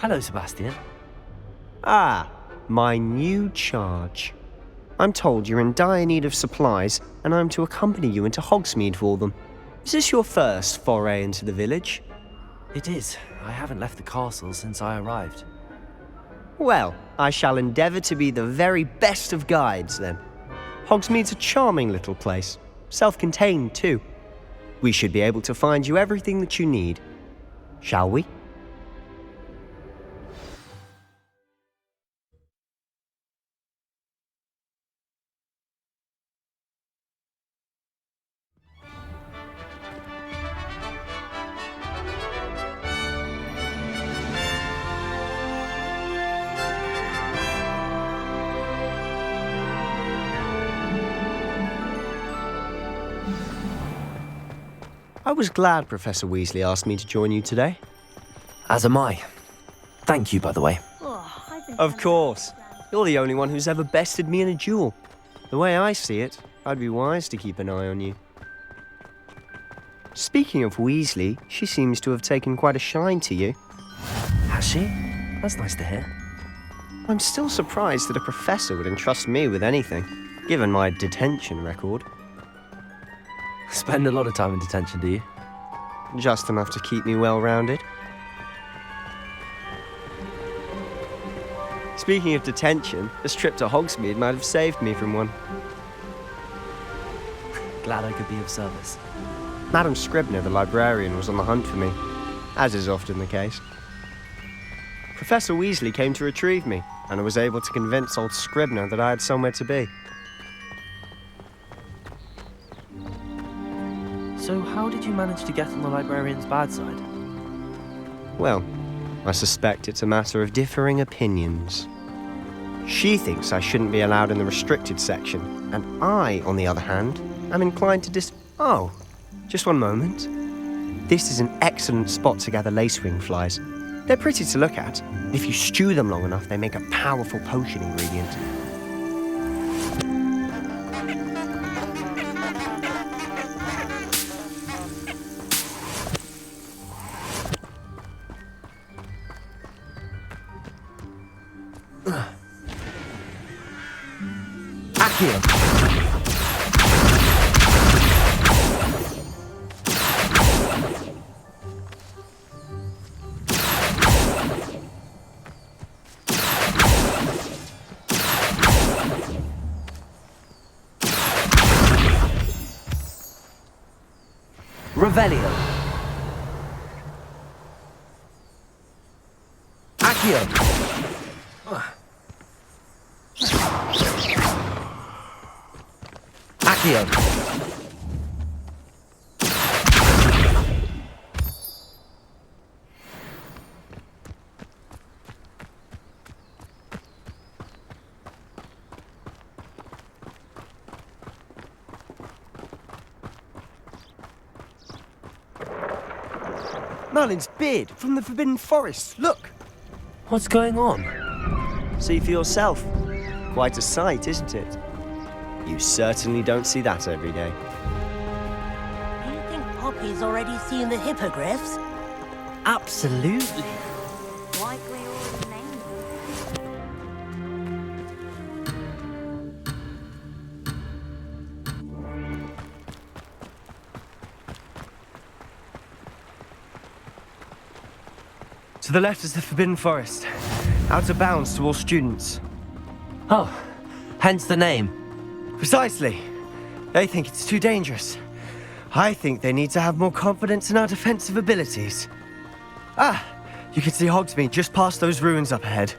Hello, Sebastian. Ah, my new charge. I'm told you're in dire need of supplies, and I'm to accompany you into Hogsmeade for them. Is this your first foray into the village? It is. I haven't left the castle since I arrived. Well, I shall endeavour to be the very best of guides, then. Hogsmeade's a charming little place, self-contained too. We should be able to find you everything that you need. Shall we? I was glad Professor Weasley asked me to join you today. As am I. Thank you, by the way. Of course. You're the only one who's ever bested me in a duel. The way I see it, I'd be wise to keep an eye on you. Speaking of Weasley, she seems to have taken quite a shine to you. Has she? That's nice to hear. I'm still surprised that a professor would entrust me with anything, given my detention record. Spend a lot of time in detention, do you? Just enough to keep me well-rounded. Speaking of detention, this trip to Hogsmeade might have saved me from one. Glad I could be of service. Madam Scribner, the librarian, was on the hunt for me, as is often the case. Professor Weasley came to retrieve me, and I was able to convince old Scribner that I had somewhere to be. So how did you manage to get on the librarian's bad side? Well, I suspect it's a matter of differing opinions. She thinks I shouldn't be allowed in the restricted section, and I, on the other hand, am inclined to Oh, just one moment. This is an excellent spot to gather lacewing flies. They're pretty to look at. If you stew them long enough, they make a powerful potion ingredient. Accio! Revelio! Accio! Accio! Merlin's beard from the Forbidden Forest, look! What's going on? See for yourself. Quite a sight, isn't it? You certainly don't see that every day. Do you think Poppy's already seen the hippogriffs? Absolutely. Like we already named To the left is the Forbidden Forest. Out of bounds to all students. Oh, hence the name. Precisely. They think it's too dangerous. I think they need to have more confidence in our defensive abilities. Ah, you can see Hogsmeade just past those ruins up ahead.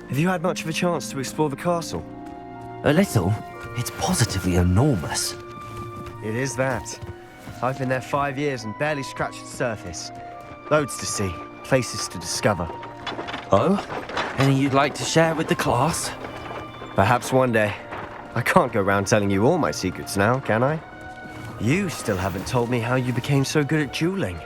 Have you had much of a chance to explore the castle? A little. It's positively enormous. It is that. I've been there 5 years and barely scratched the surface. Loads to see, places to discover. Oh? Any you'd like to share with the class? Perhaps one day. I can't go around telling you all my secrets now, can I? You still haven't told me how you became so good at dueling.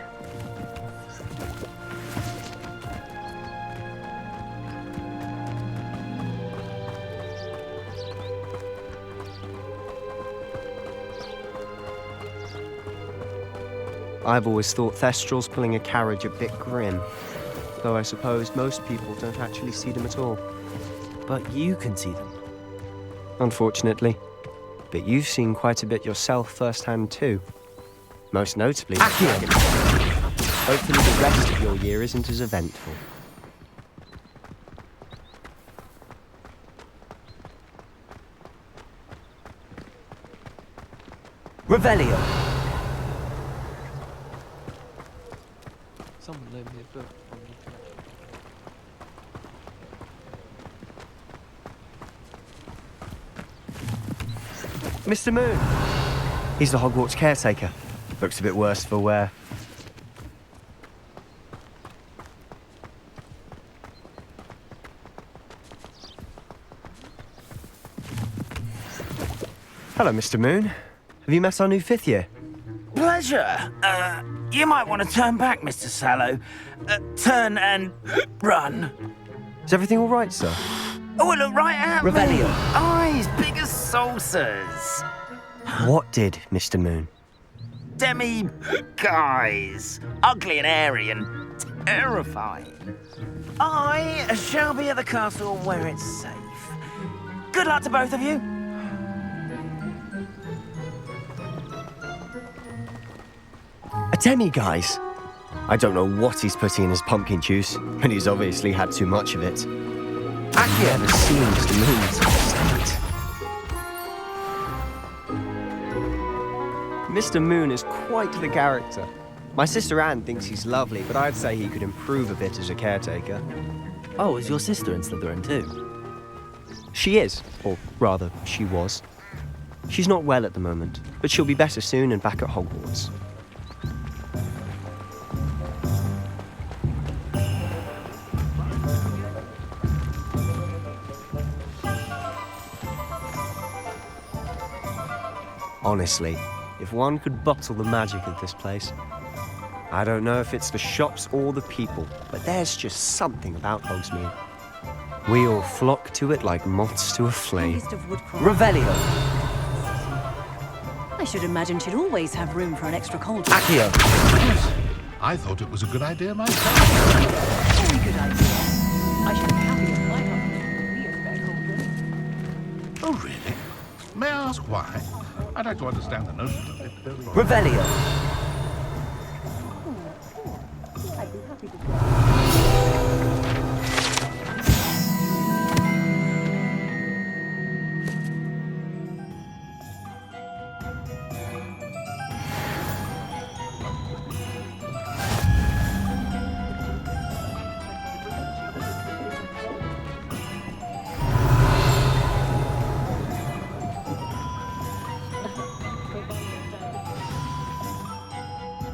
I've always thought Thestrals pulling a carriage a bit grim, though I suppose most people don't actually see them at all. But you can see them. Unfortunately. But you've seen quite a bit yourself firsthand too. Most notably, hopefully the rest of your year isn't as eventful. Revelio! Someone loaned me a book from the Mr. Moon! He's the Hogwarts caretaker. Looks a bit worse for wear. Hello, Mr. Moon. Have you met our new fifth year? Pleasure. You might want to turn back, Mr. Sallow. Turn and run. Is everything all right, sir? Oh, look right at Revelio. me. Eyes big as saucers. What did, Mr. Moon? Guys. Ugly and airy and terrifying. I shall be at the castle where it's safe. Good luck to both of you. A demi-guise? I don't know what he's putting in his pumpkin juice, but he's obviously had too much of it. I've never seen Mr. Moon in such a state. Mr. Moon is quite the character. My sister Anne thinks he's lovely, but I'd say he could improve a bit as a caretaker. Oh, is your sister in Slytherin too? She is, or rather, she was. She's not well at the moment, but she'll be better soon and back at Hogwarts. Honestly, if one could bottle the magic of this place. I don't know if it's the shops or the people, but there's just something about Hogsmeade. We all flock to it like moths to a flame. Revelio! I should imagine she'd always have room for an extra cold. Accio! Yes, I thought it was a good idea myself. Very good idea. I should be happy if my husband would be a spare cauldron. Oh, really? May I ask why? I'd like to understand the notion of it. Revelio! I'd be happy to.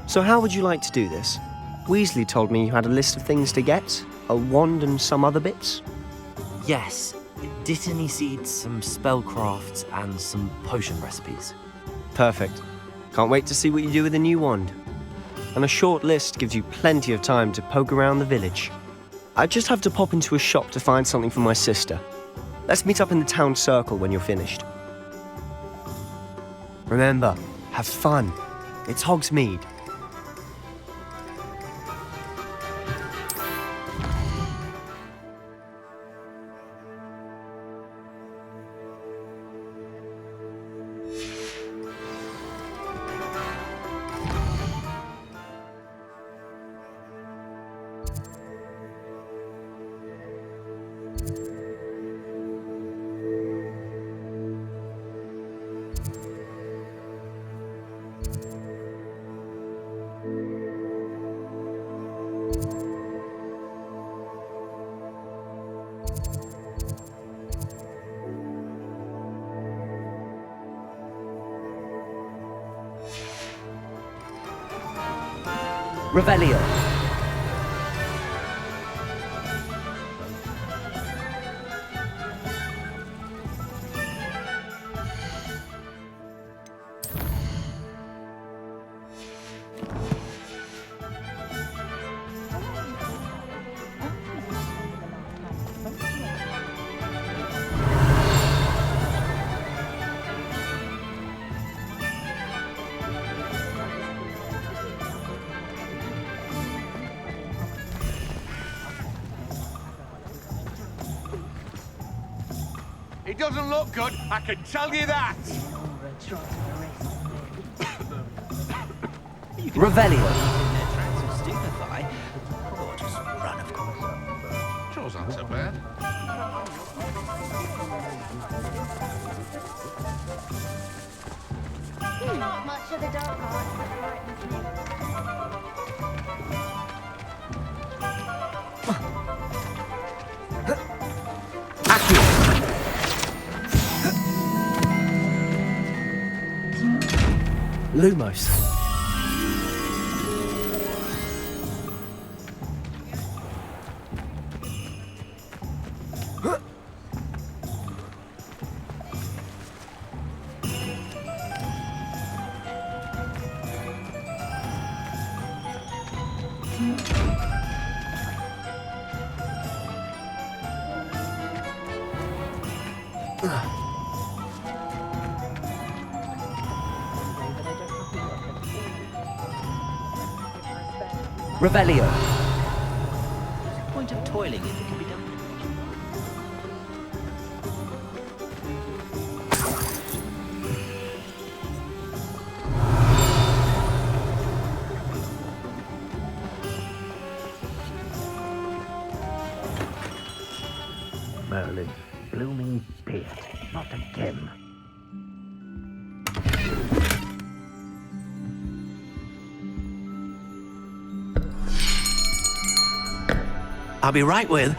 So how would you like to do this? Weasley told me you had a list of things to get, a wand and some other bits. Yes. Dittany seeds, some spellcrafts, and some potion recipes. Perfect. Can't wait to see what you do with the new wand. And a short list gives you plenty of time to poke around the village. I just have to pop into a shop to find something for my sister. Let's meet up in the town circle when you're finished. Remember, have fun. It's Hogsmeade. Revelio! It doesn't look good, I can tell you that. Revelio. Chores aren't so bad. Not much of the dark arts, but the right Lumos. Revelio. Point of toiling if it can be done. Merlin, blooming beer. Not again. I'll be right with...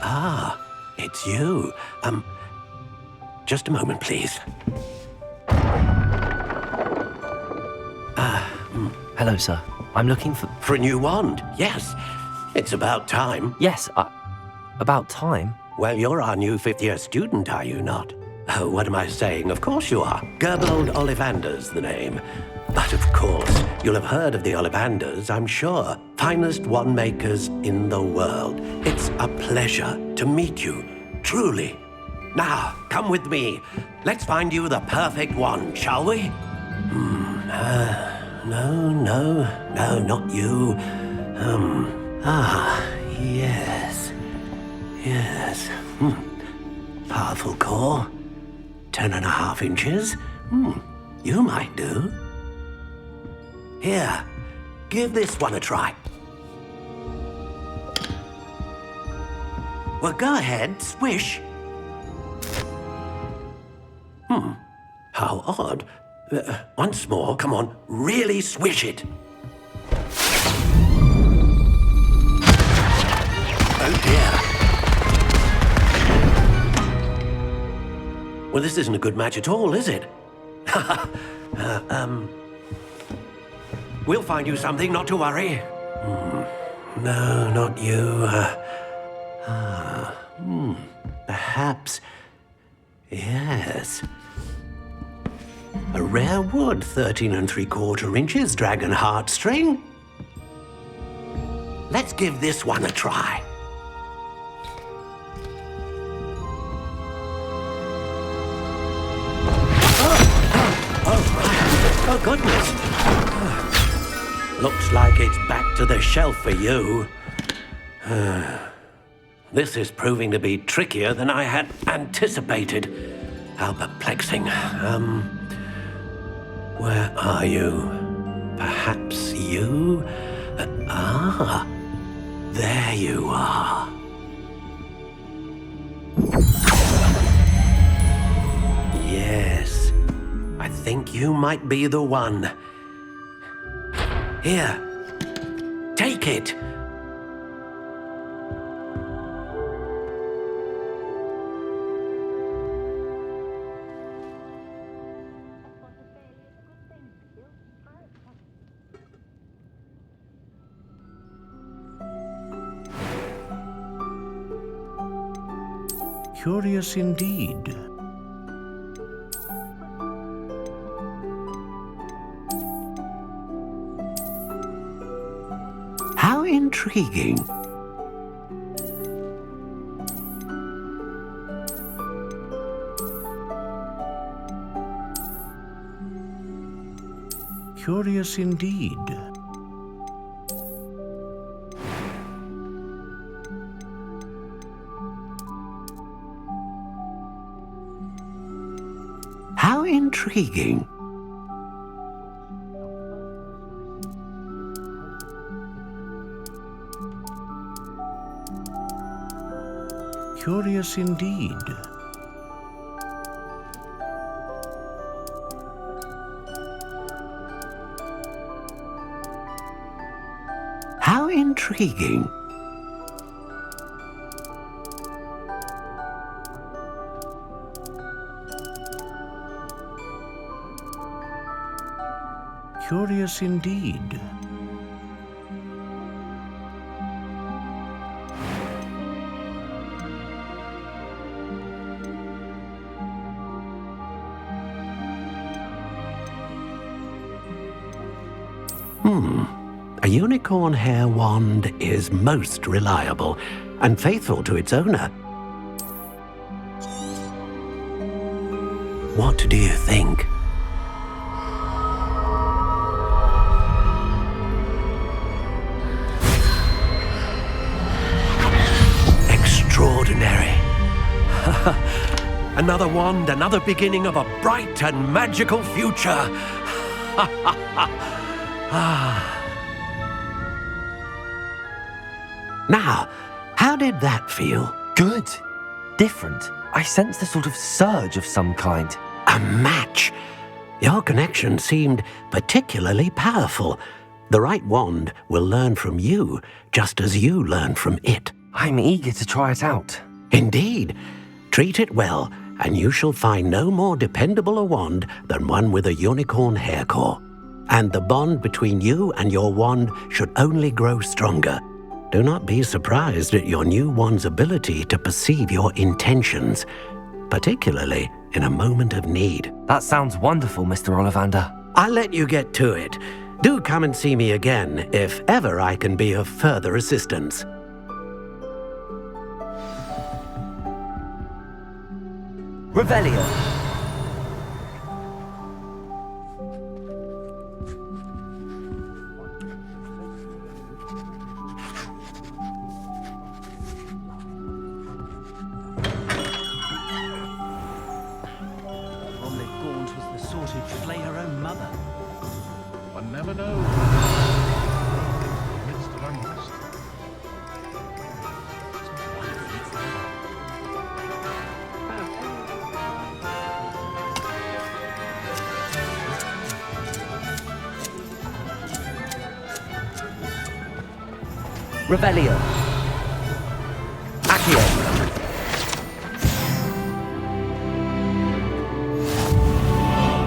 Ah, it's you. Just a moment, please. Hello, sir. I'm looking for... For a new wand, yes. It's about time. Yes, about time. Well, you're our new fifth-year student, are you not? Oh, what am I saying? Of course you are. Gerbold Ollivander's the name. But of course, you'll have heard of the Ollivanders, I'm sure. Finest wand makers in the world. It's a pleasure to meet you, truly. Now, come with me. Let's find you the perfect wand, shall we? No, not you. Yes. Powerful core. 10.5 inches. You might do. Here, give this one a try. Well, go ahead, swish. How odd. Once more, come on, really swish it. Oh dear. Well, this isn't a good match at all, is it? We'll find you something, not to worry. No, not you. Perhaps. Yes. A rare wood, 13 3/4 inches, dragon heartstring. Let's give this one a try. Oh, goodness. Looks like it's back to the shelf for you. This is proving to be trickier than I had anticipated. How perplexing. Where are you? Perhaps you? There you are. Yes, I think you might be the one. Here, take it. Curious indeed. How intriguing. Curious indeed. How intriguing. Curious indeed. How intriguing. Curious indeed. A unicorn hair wand is most reliable and faithful to its owner. What do you think? Extraordinary. Another wand, another beginning of a bright and magical future. Now, how did that feel? Good. Different. I sensed a sort of surge of some kind. A match. Your connection seemed particularly powerful. The right wand will learn from you, just as you learn from it. I'm eager to try it out. Indeed. Treat it well, and you shall find no more dependable a wand than one with a unicorn hair core. And the bond between you and your wand should only grow stronger. Do not be surprised at your new wand's ability to perceive your intentions, particularly in a moment of need. That sounds wonderful, Mr. Ollivander. I'll let you get to it. Do come and see me again if ever I can be of further assistance. Revelio. One never knows. Midst of unrest. Revelio. Accio.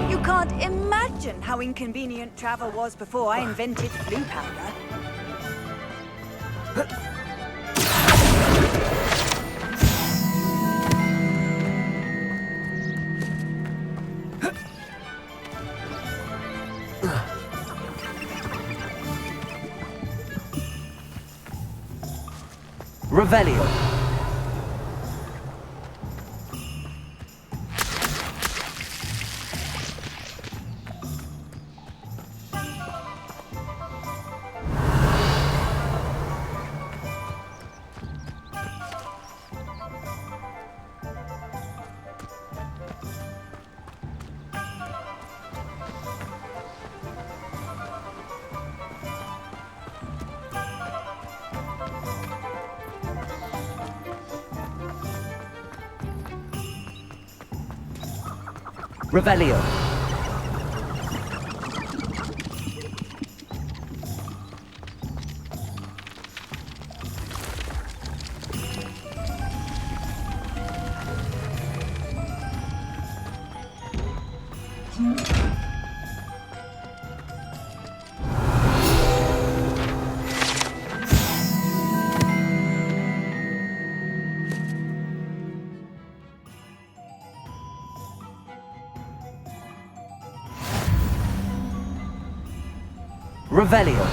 You can't imagine how inconvenient travel was before I invented blue powder. Revelio. Revelio. Revelio.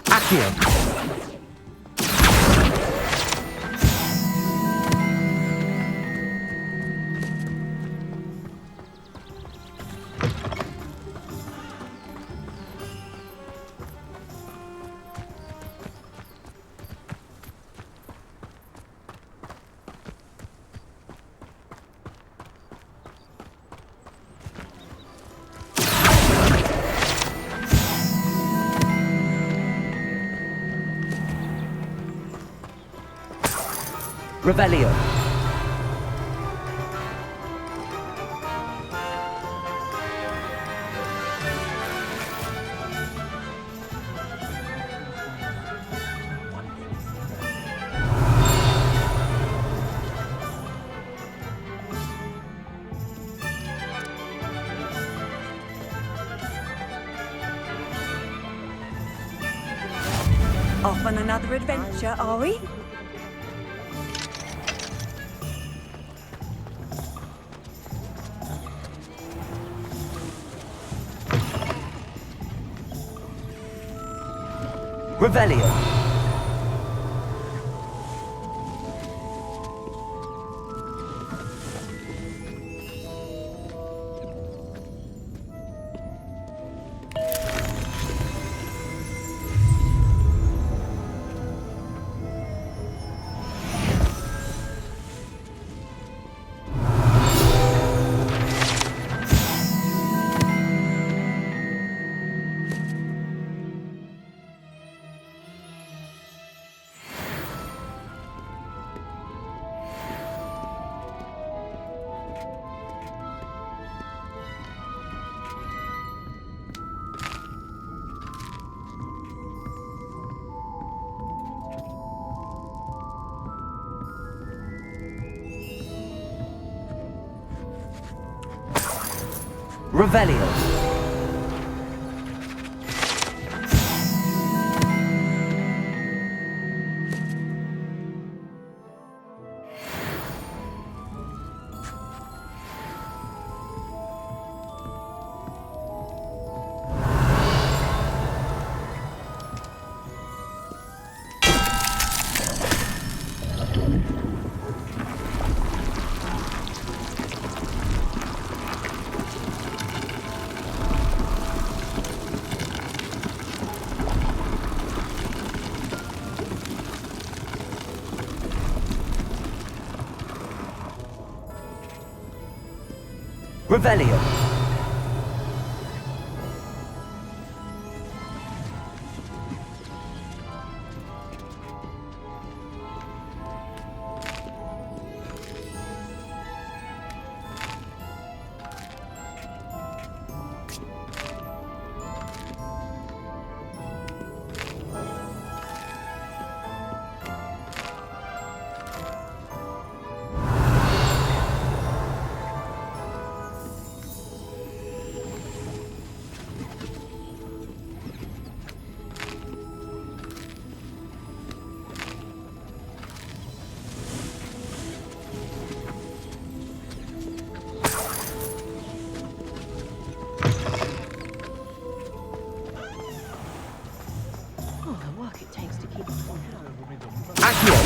Accio. Revelio. Off on another adventure, are we? Revelio. Revelio. Revelio. Oh, the work it takes to keep it on hand. Accio.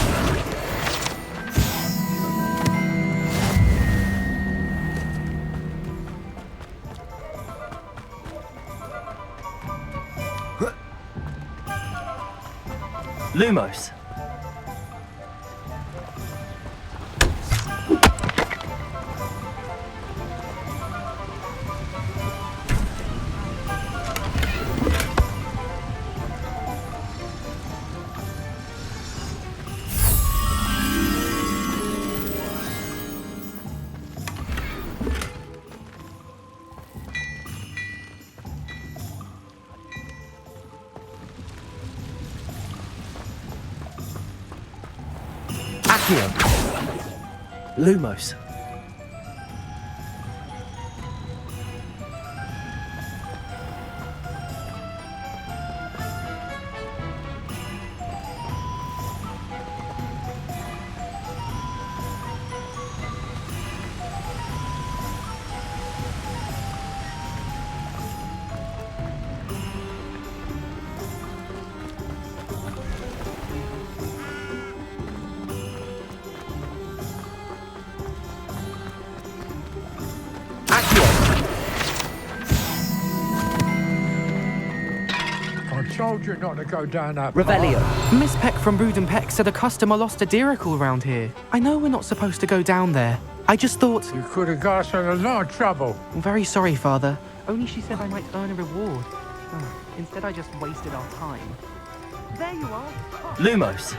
Lumos. Accio. Lumos. Told you not to go down that Revelio. Miss Peck from Brood and Peck said a customer lost a deeracle round here. I know we're not supposed to go down there. I just thought... You could have got us in a lot of trouble. I'm very sorry, Father. Only she said I might earn a reward. Oh, instead, I just wasted our time. There you are. Lumos.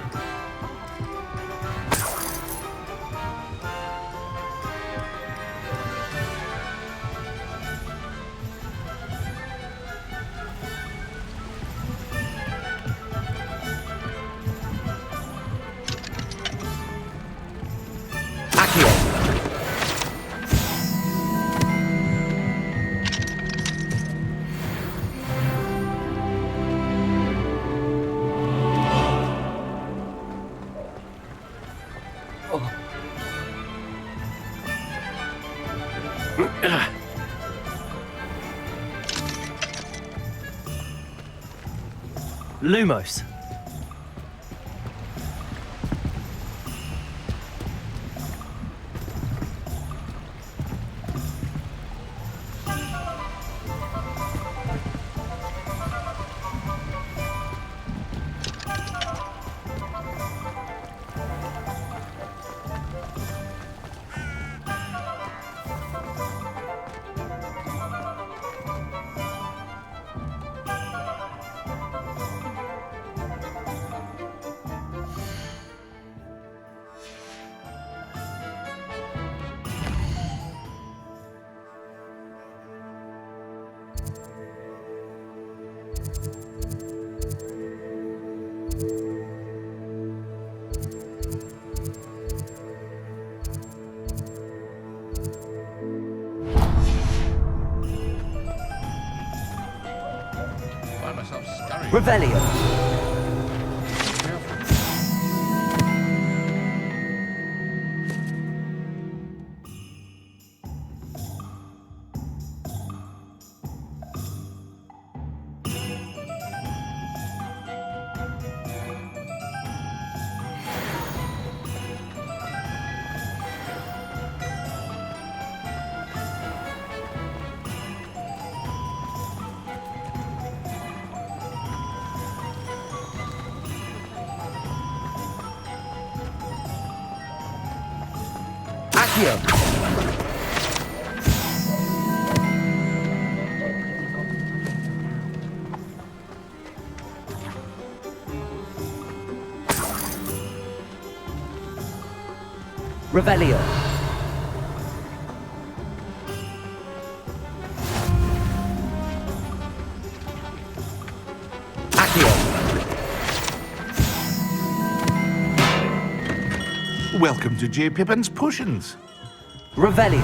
Lumos. Find myself scurrying. Revelio. Accio. Revelio. Accio. Welcome to J. Pippin's Potions. Revelio.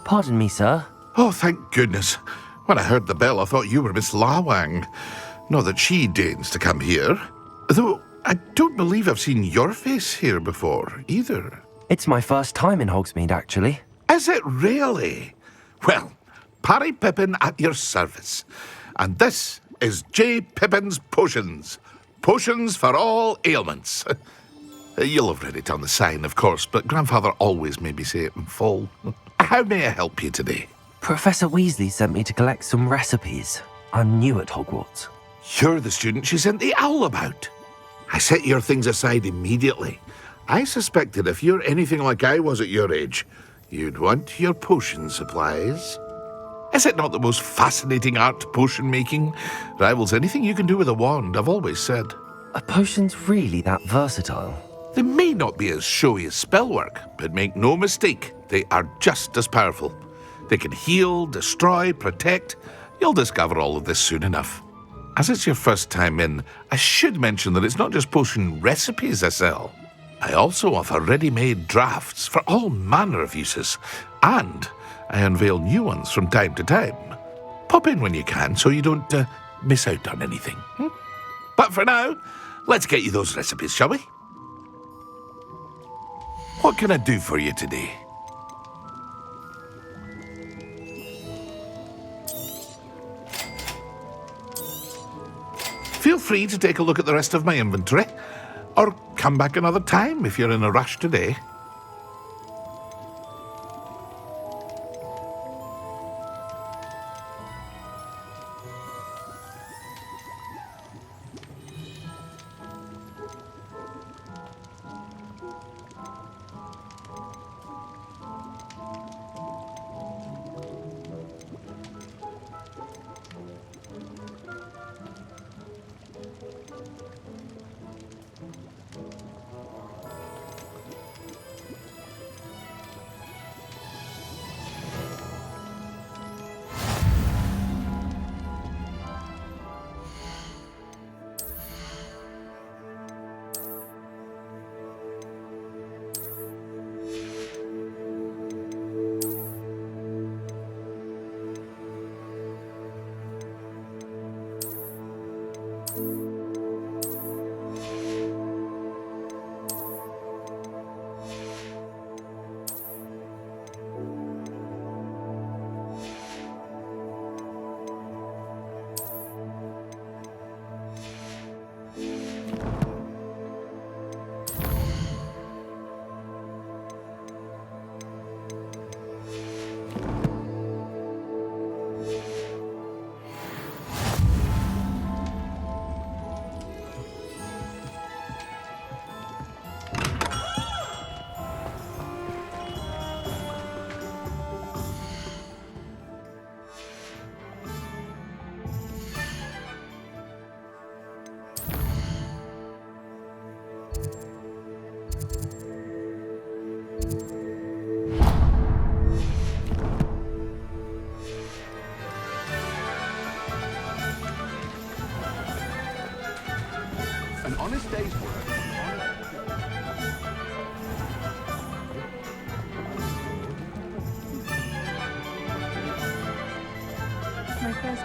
Pardon me, sir. Oh, thank goodness. When I heard the bell, I thought you were Miss Lawang. Not that she deigns to come here. Though I don't believe I've seen your face here before, either. It's my first time in Hogsmeade, actually. Is it really? Well, Parry Pippin at your service. And this is J. Pippin's Potions. Potions for all ailments. You'll have read it on the sign, of course, but Grandfather always made me say it in full. How may I help you today? Professor Weasley sent me to collect some recipes. I'm new at Hogwarts. You're the student she sent the owl about. I set your things aside immediately. I suspected if you're anything like I was at your age, you'd want your potion supplies. Is it not the most fascinating art, potion making? Rivals anything you can do with a wand, I've always said. Are potions really that versatile? They may not be as showy as spellwork, but make no mistake, they are just as powerful. They can heal, destroy, protect. You'll discover all of this soon enough. As it's your first time in, I should mention that it's not just potion recipes I sell. I also offer ready-made drafts for all manner of uses, and I unveil new ones from time to time. Pop in when you can so you don't miss out on anything. But for now, let's get you those recipes, shall we? What can I do for you today? Feel free to take a look at the rest of my inventory, or come back another time if you're in a rush today.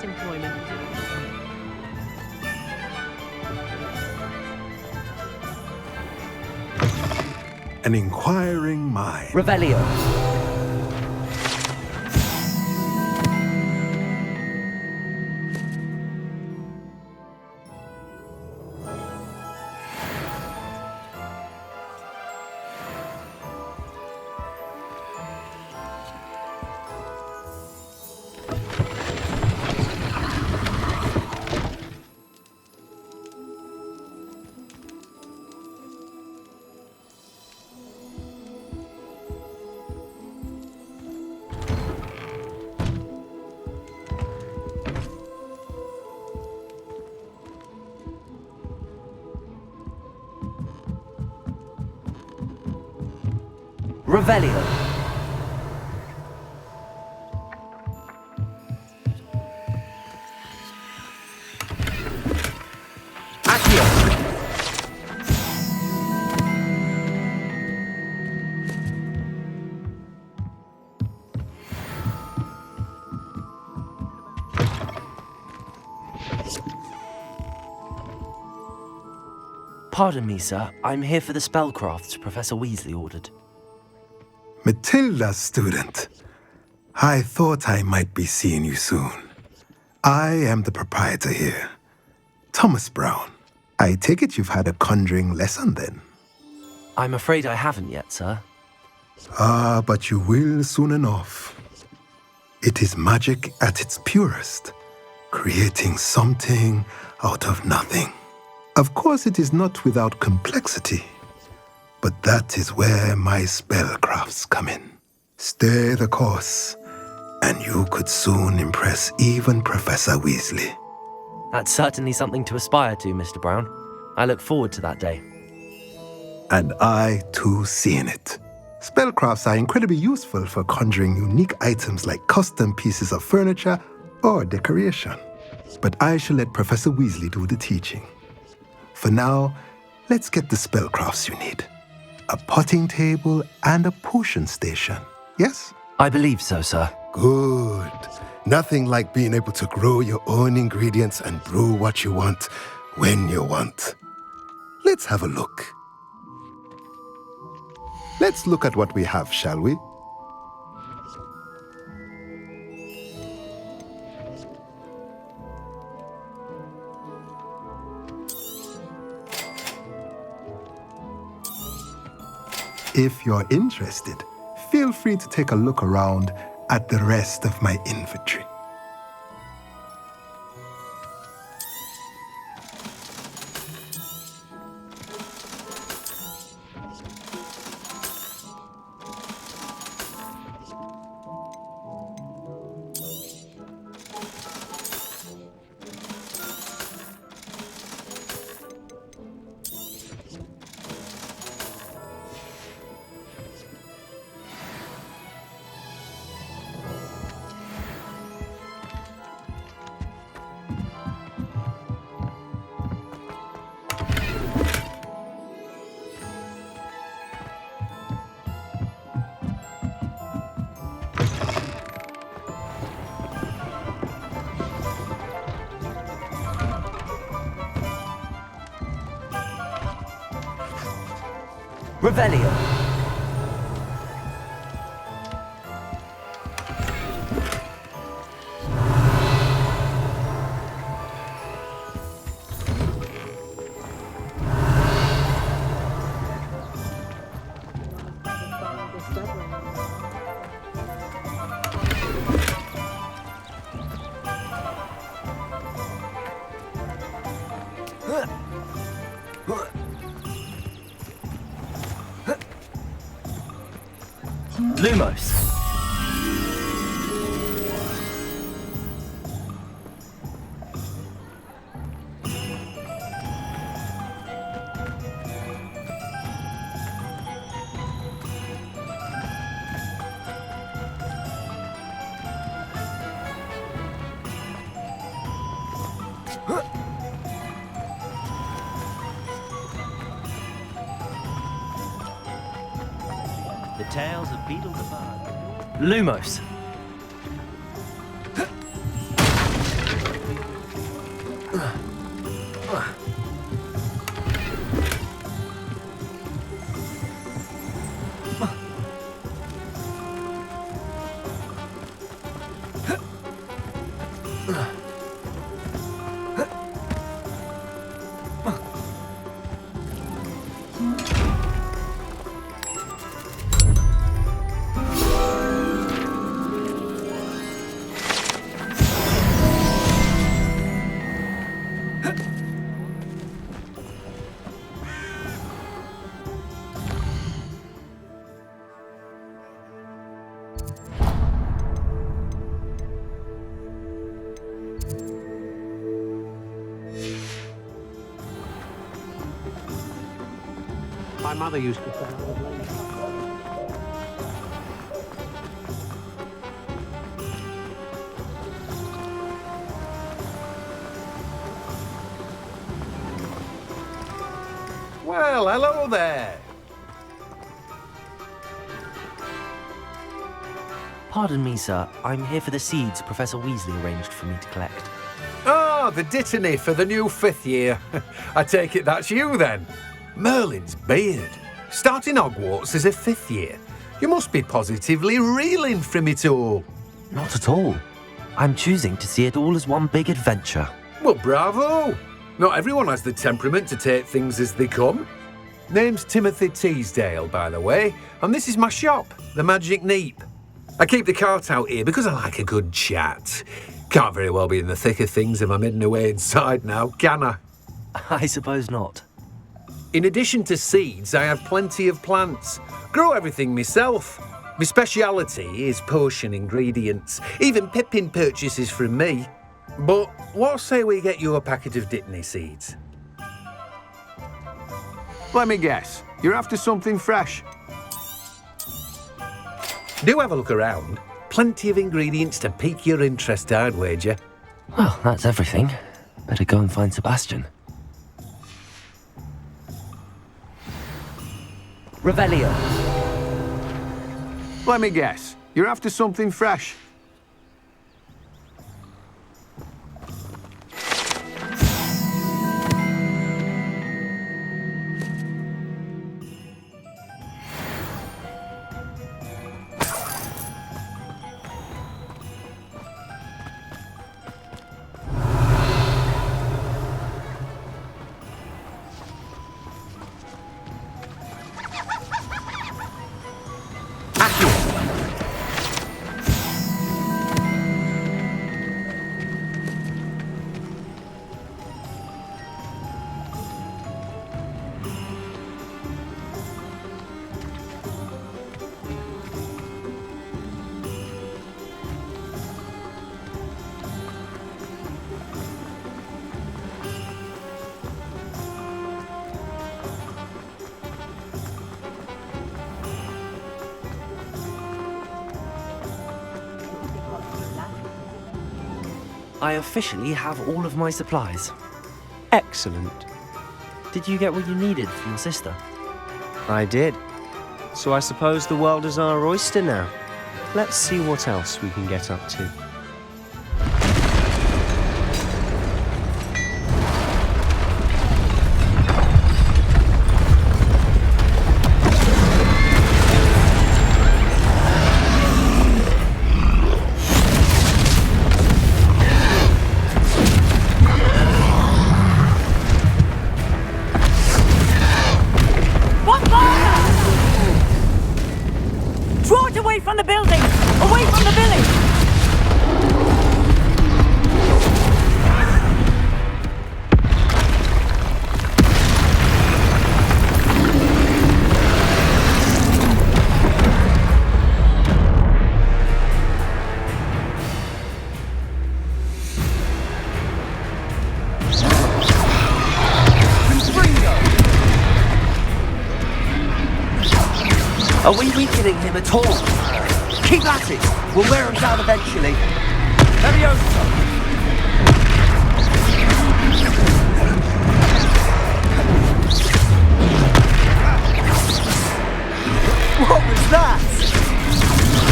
best employment. An inquiring mind. Revelio. Revelio. Accio. Pardon me, sir. I'm here for the spellcrafts Professor Weasley ordered. Matilda's student. I thought I might be seeing you soon. I am the proprietor here, Thomas Brown. I take it you've had a conjuring lesson then? I'm afraid I haven't yet, sir. Ah, but you will soon enough. It is magic at its purest, creating something out of nothing. Of course, it is not without complexity. But that is where my spellcrafts come in. Stay the course, and you could soon impress even Professor Weasley. That's certainly something to aspire to, Mr. Brown. I look forward to that day. And I, too, seeing it. Spellcrafts are incredibly useful for conjuring unique items like custom pieces of furniture or decoration. But I shall let Professor Weasley do the teaching. For now, let's get the spellcrafts you need. A potting table and a potion station, yes? I believe so, sir. Good. Nothing like being able to grow your own ingredients and brew what you want, when you want. Let's have a look. Let's look at what we have, shall we? If you're interested, feel free to take a look around at the rest of my inventory. Revelio. Lumos. The Tales of Beetle the Bard. Lumos. My mother used to say. Well, hello there. Pardon me, sir. I'm here for the seeds Professor Weasley arranged for me to collect. Oh, the dittany for the new 5th year. I take it that's you then. Merlin's beard. Starting Hogwarts as a 5th year. You must be positively reeling from it all. Not at all. I'm choosing to see it all as one big adventure. Well, bravo. Not everyone has the temperament to take things as they come. Name's Timothy Teasdale, by the way, and this is my shop, the Magic Neep. I keep the cart out here because I like a good chat. Can't very well be in the thick of things if I'm hidden away inside now, can I? I suppose not. In addition to seeds, I have plenty of plants. Grow everything myself. My speciality is potion ingredients. Even Pippin purchases from me. But what say we get you a packet of Dittany seeds? Let me guess. You're after something fresh. Do have a look around. Plenty of ingredients to pique your interest, I'd wager. Well, that's everything. Better go and find Sebastian. Revelio. Let me guess. You're after something fresh. I officially have all of my supplies. Excellent. Did you get what you needed from your sister? I did. So I suppose the world is our oyster now. Let's see what else we can get up to. Draw it away from the building! Away from the village! Are we weakening him at all? Keep at it! We'll wear him down eventually. Leviosa! What was that?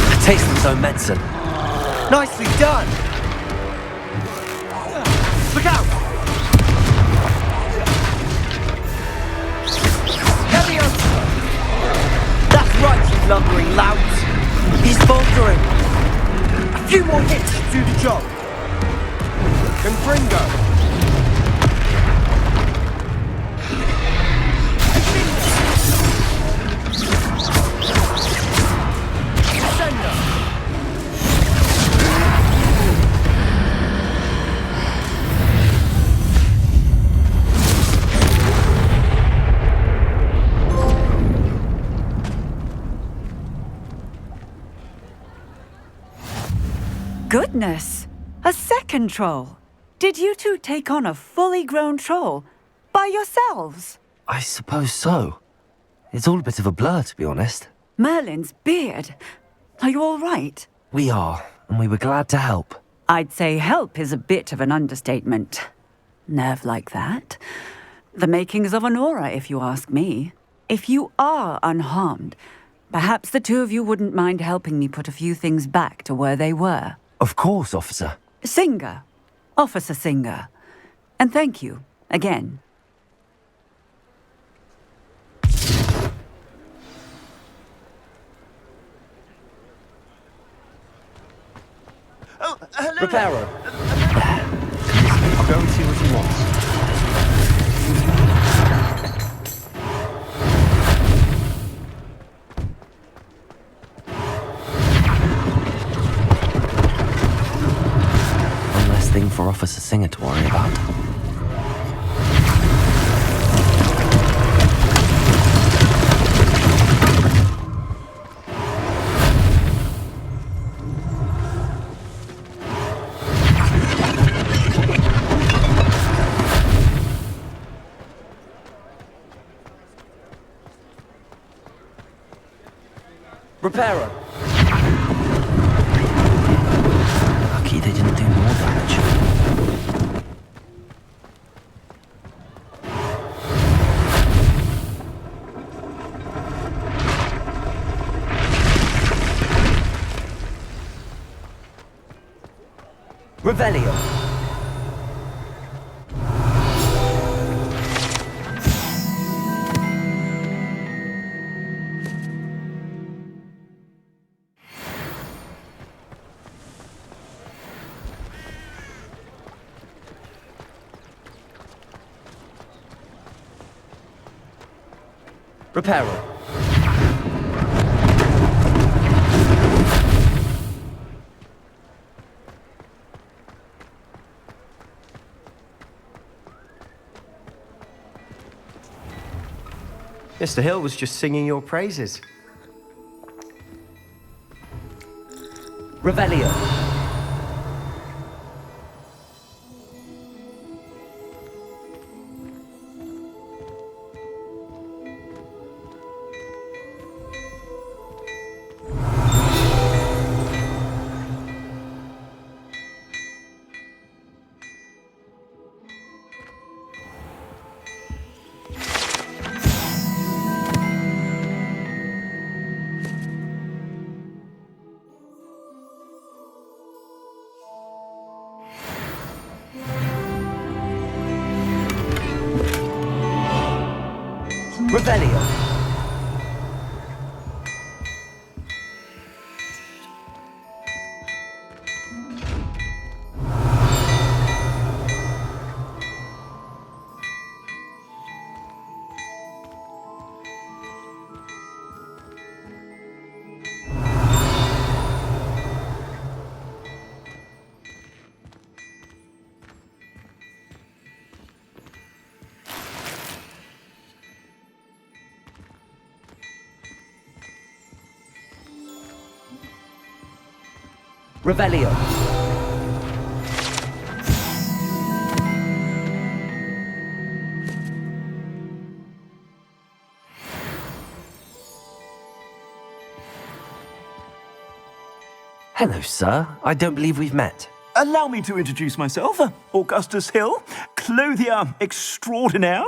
A tasteman's own medicine. Nicely done! Look out! Leviosa! That's right, you lumbering lout! He's faltering! A few more hits to do the job! Confringo! Goodness! A second troll! Did you two take on a fully grown troll? By yourselves? I suppose so. It's all a bit of a blur, to be honest. Merlin's beard. Are you all right? We are, and we were glad to help. I'd say help is a bit of an understatement. Nerve like that. The makings of an aura, if you ask me. If you are unharmed, perhaps the two of you wouldn't mind helping me put a few things back to where they were. Of course, officer. Singer. Officer Singer. And thank you, again. Oh, hello. Reparo. I'll go and see what he wants. One less thing for Officer Singer to worry about. Reparo. Lucky they didn't do more damage. Revelio. Reparo. Mr. Hill was just singing your praises. Revelio. Revelio. Revelio. Hello, sir. I don't believe we've met. Allow me to introduce myself, Augustus Hill, clothier extraordinaire.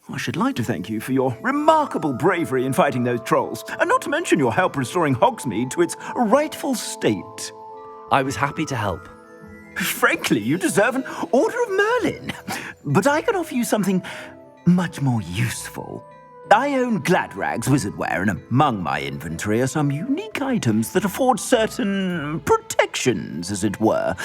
I should like to thank you for your remarkable bravery in fighting those trolls, and not to mention your help restoring Hogsmeade to its rightful state. I was happy to help. Frankly, you deserve an Order of Merlin. But I can offer you something much more useful. I own Gladrag's wizardware, and among my inventory are some unique items that afford certain protections, as it were.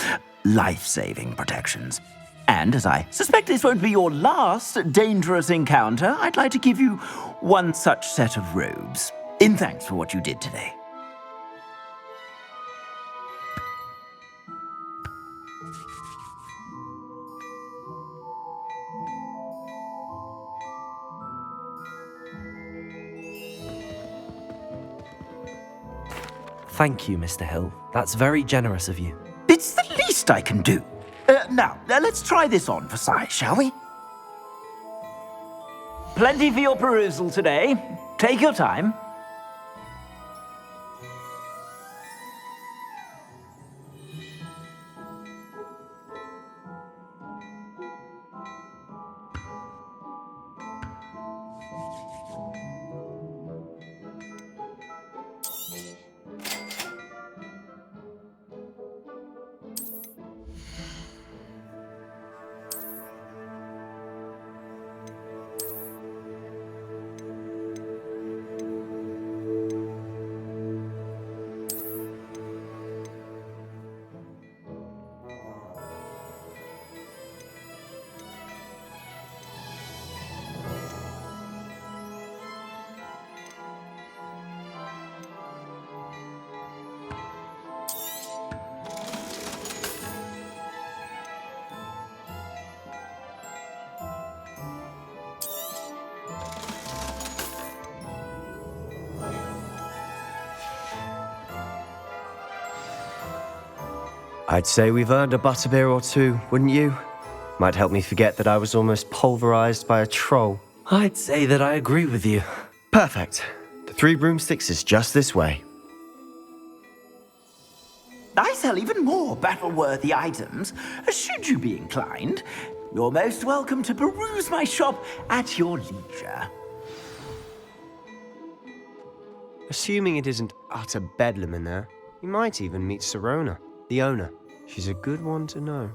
Life-saving protections. And as I suspect this won't be your last dangerous encounter, I'd like to give you one such set of robes, in thanks for what you did today. Thank you, Mr. Hill. That's very generous of you. It's the least I can do. Now, let's try this on for size, shall we? Plenty for your perusal today. Take your time. I'd say we've earned a butterbeer or two, wouldn't you? Might help me forget that I was almost pulverized by a troll. I'd say that I agree with you. Perfect. The 3 broomsticks is just this way. I sell even more battle-worthy items. Should you be inclined, you're most welcome to peruse my shop at your leisure. Assuming it isn't utter bedlam in there, you might even meet Sirona, the owner. She's a good one to know.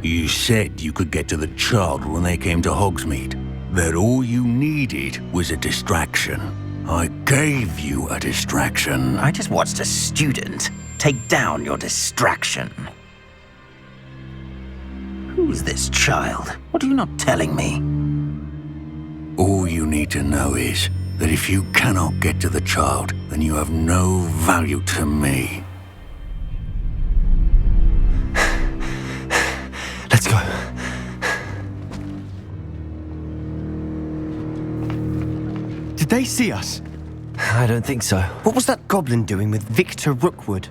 You said you could get to the child when they came to Hogsmeade. That all you needed was a distraction. I gave you a distraction. I just watched a student take down your distraction. Who's this child? What are you not telling me? All you need to know is that if you cannot get to the child, then you have no value to me. Let's go. Did they see us? I don't think so. What was that goblin doing with Victor Rookwood?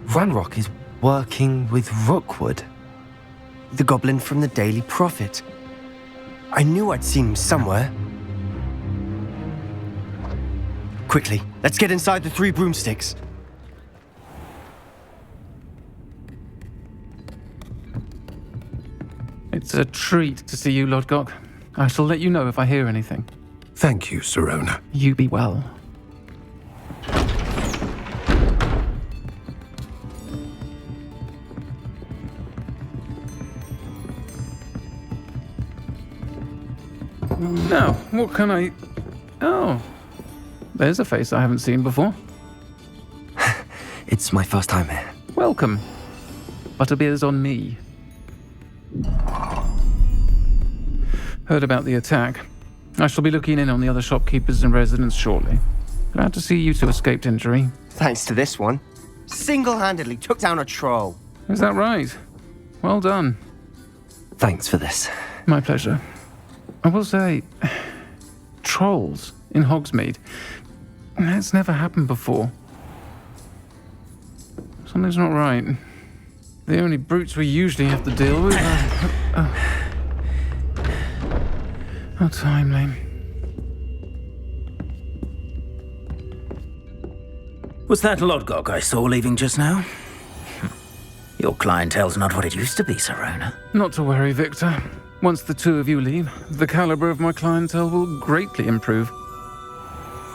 Ranrock is working with Rookwood. The goblin from the Daily Prophet. I knew I'd seen him somewhere. Quickly, let's get inside the 3 broomsticks. It's a treat to see you, Lodgok. I shall let you know if I hear anything. Thank you, Sirona. You be well. Now, what can I... Oh, there's a face I haven't seen before. It's my first time here. Welcome. Butterbeer's on me. Heard about the attack. I shall be looking in on the other shopkeepers and residents shortly. Glad to see you two escaped injury. Thanks to this one. Single-handedly took down a troll. Is that right? Well done. Thanks for this. My pleasure. I will say, trolls in Hogsmeade. That's never happened before. Something's not right. The only brutes we usually have to deal with are... How timely. Was that Lodgok I saw leaving just now? Your clientele's not what it used to be, Sirona. Not to worry, Victor. Once the 2 of you leave, the caliber of my clientele will greatly improve.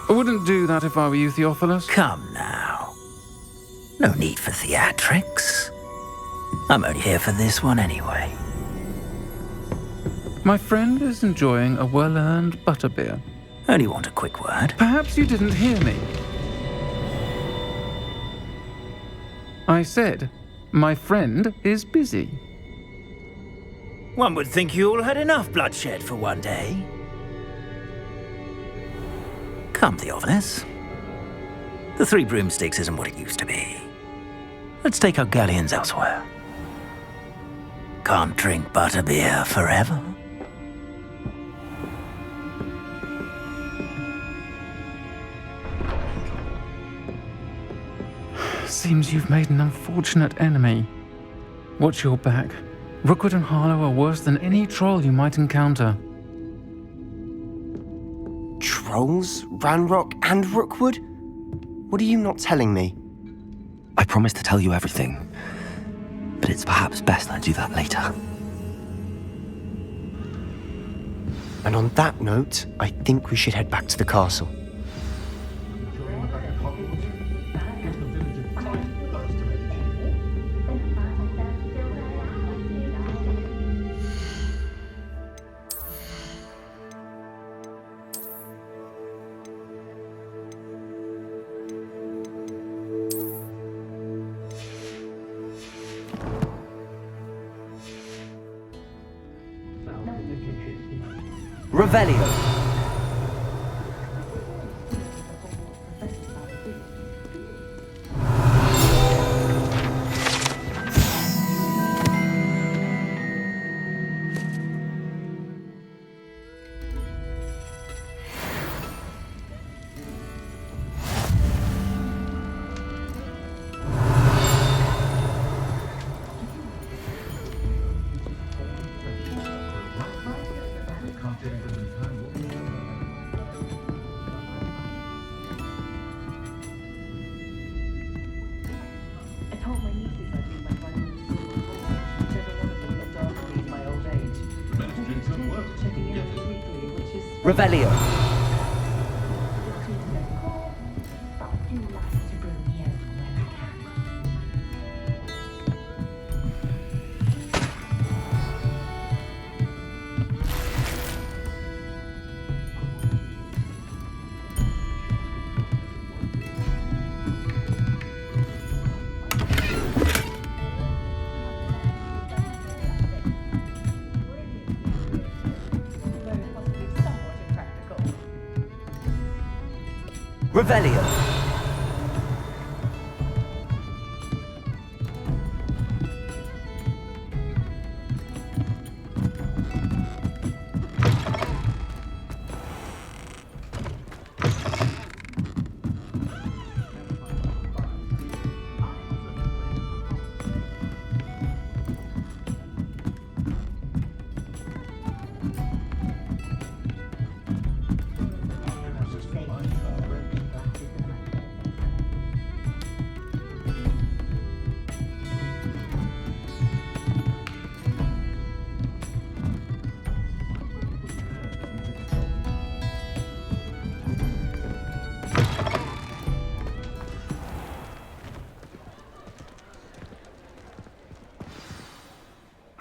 I wouldn't do that if I were you, Theophilus. Come now. No need for theatrics. I'm only here for this one anyway. My friend is enjoying a well-earned butterbeer. Only want a quick word. Perhaps you didn't hear me. I said, my friend is busy. One would think you all had enough bloodshed for one day. Come, Theophilus. The Three Broomsticks isn't what it used to be. Let's take our galleons elsewhere. Can't drink butterbeer forever. Seems you've made an unfortunate enemy. Watch your back. Rookwood and Harlow are worse than any troll you might encounter. Trolls? Ranrock and Rookwood? What are you not telling me? I promised to tell you everything, but it's perhaps best I do that later. And on that note, I think we should head back to the castle. Revelio. Revelio. Revelio.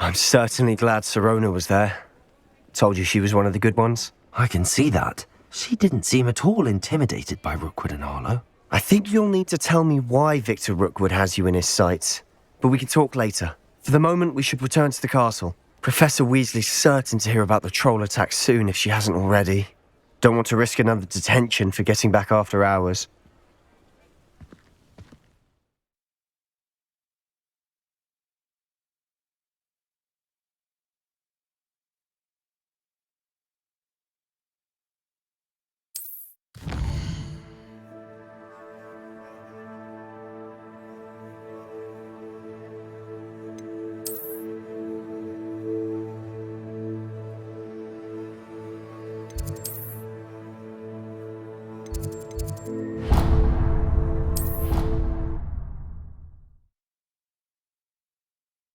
I'm certainly glad Sirona was there. Told you she was one of the good ones. I can see that. She didn't seem at all intimidated by Rookwood and Harlow. I think you'll need to tell me why Victor Rookwood has you in his sights. But we can talk later. For the moment, we should return to the castle. Professor Weasley's certain to hear about the troll attack soon if she hasn't already. Don't want to risk another detention for getting back after hours.